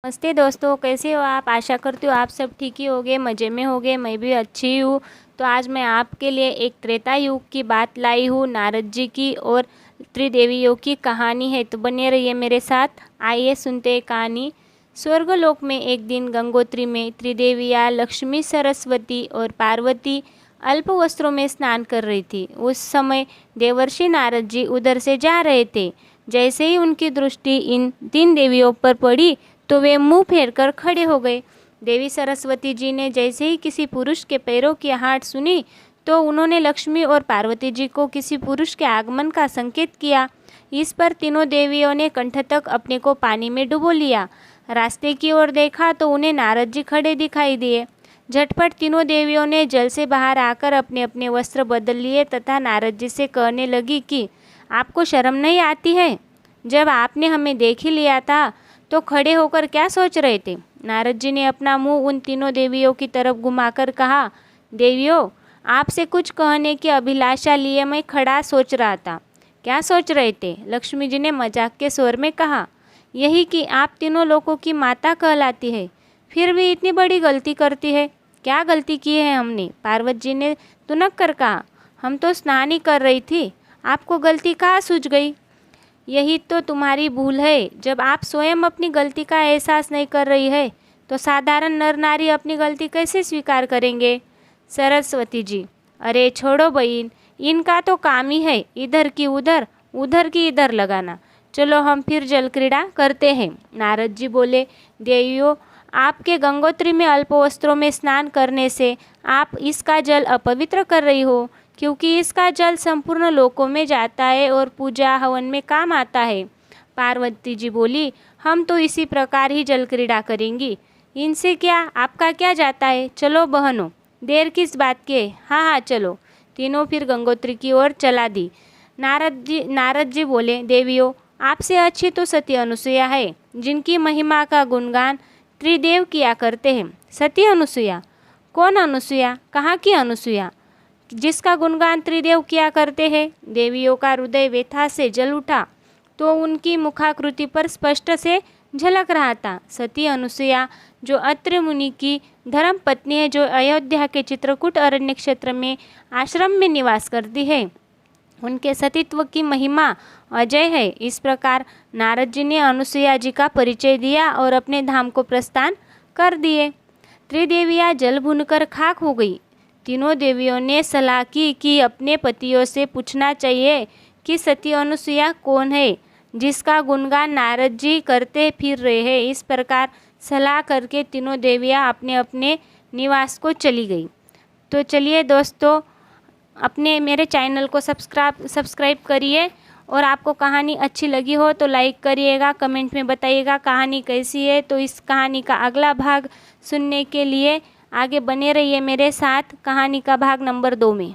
नमस्ते दोस्तों, कैसे हो आप। आशा करती हूँ आप सब ठीक ही होंगे, मज़े में होंगे। मैं भी अच्छी हूँ। तो आज मैं आपके लिए एक त्रेता युग की बात लाई हूँ, नारद जी की और त्रिदेवियों की कहानी है। तो बने रहिए मेरे साथ। आइए सुनते हैं कहानी। स्वर्गलोक में एक दिन गंगोत्री में त्रिदेवियाँ लक्ष्मी, सरस्वती और पार्वती अल्प वस्त्रों में स्नान कर रही थी। उस समय देवर्षि नारद जी उधर से जा रहे थे। जैसे ही उनकी दृष्टि इन तीन देवियों पर पड़ी तो वे मुंह फेर कर खड़े हो गए। देवी सरस्वती जी ने जैसे ही किसी पुरुष के पैरों की आहट सुनी तो उन्होंने लक्ष्मी और पार्वती जी को किसी पुरुष के आगमन का संकेत किया। इस पर तीनों देवियों ने कंठ तक अपने को पानी में डुबो लिया। रास्ते की ओर देखा तो उन्हें नारद जी खड़े दिखाई दिए। झटपट तीनों देवियों ने जल से बाहर आकर अपने अपने वस्त्र बदल लिए तथा नारद जी से कहने लगी कि आपको शर्म नहीं आती है? जब आपने हमें देख ही लिया था तो खड़े होकर क्या सोच रहे थे? नारद जी ने अपना मुंह उन तीनों देवियों की तरफ घुमाकर कहा, देवियों, आपसे कुछ कहने की अभिलाषा लिए मैं खड़ा सोच रहा था। क्या सोच रहे थे? लक्ष्मी जी ने मजाक के स्वर में कहा, यही कि आप तीनों लोगों की माता कहलाती है, फिर भी इतनी बड़ी गलती करती है। क्या गलती की है हमने? पार्वती जी ने तुनक कर कहा, हम तो स्नान ही कर रही थी, आपको गलती कहाँ सूझ गई? यही तो तुम्हारी भूल है। जब आप स्वयं अपनी गलती का एहसास नहीं कर रही है तो साधारण नर नारी अपनी गलती कैसे स्वीकार करेंगे? सरस्वती जी, अरे छोड़ो बहन, इनका तो काम ही है इधर की उधर, उधर की इधर लगाना। चलो हम फिर जल क्रीड़ा करते हैं। नारद जी बोले, देवियों, आपके गंगोत्री में अल्प वस्त्रों में स्नान करने से आप इसका जल अपवित्र कर रही हो, क्योंकि इसका जल संपूर्ण लोकों में जाता है और पूजा हवन में काम आता है। पार्वती जी बोली, हम तो इसी प्रकार ही जल क्रीड़ा करेंगी, इनसे क्या, आपका क्या जाता है। चलो बहनों, देर किस बात की है? हाँ हाँ चलो। तीनों फिर गंगोत्री की ओर चला दी। नारद जी बोले, देवियों, आपसे अच्छी तो सती अनुसुईया है, जिनकी महिमा का गुणगान त्रिदेव किया करते हैं। सती अनुसुईया? कौन अनुसुईया? कहाँ की अनुसुईया जिसका गुणगान त्रिदेव किया करते हैं? देवियों का हृदय व्यथा से जल उठा तो उनकी मुखाकृति पर स्पष्ट से झलक रहा था। सती अनुसुईया जो अत्रि मुनि की धर्म पत्नी है, जो अयोध्या के चित्रकूट अरण्य क्षेत्र में आश्रम में निवास करती है, उनके सतीत्व की महिमा अजय है। इस प्रकार नारद जी ने अनुसुईया जी का परिचय दिया और अपने धाम को प्रस्थान कर दिए। त्रिदेवियाँ जल भूनकर खाक हो गई। तीनों देवियों ने सलाह की कि अपने पतियों से पूछना चाहिए कि सती अनुसुईया कौन है, जिसका गुणगान नारद जी करते फिर रहे हैं। इस प्रकार सलाह करके तीनों देवियाँ अपने अपने निवास को चली गई। तो चलिए दोस्तों, अपने मेरे चैनल को सब्सक्राइब करिए और आपको कहानी अच्छी लगी हो तो लाइक करिएगा, कमेंट में बताइएगा कहानी कैसी है। तो इस कहानी का अगला भाग सुनने के लिए आगे बने रहिए मेरे साथ, कहानी का भाग नंबर 2 में।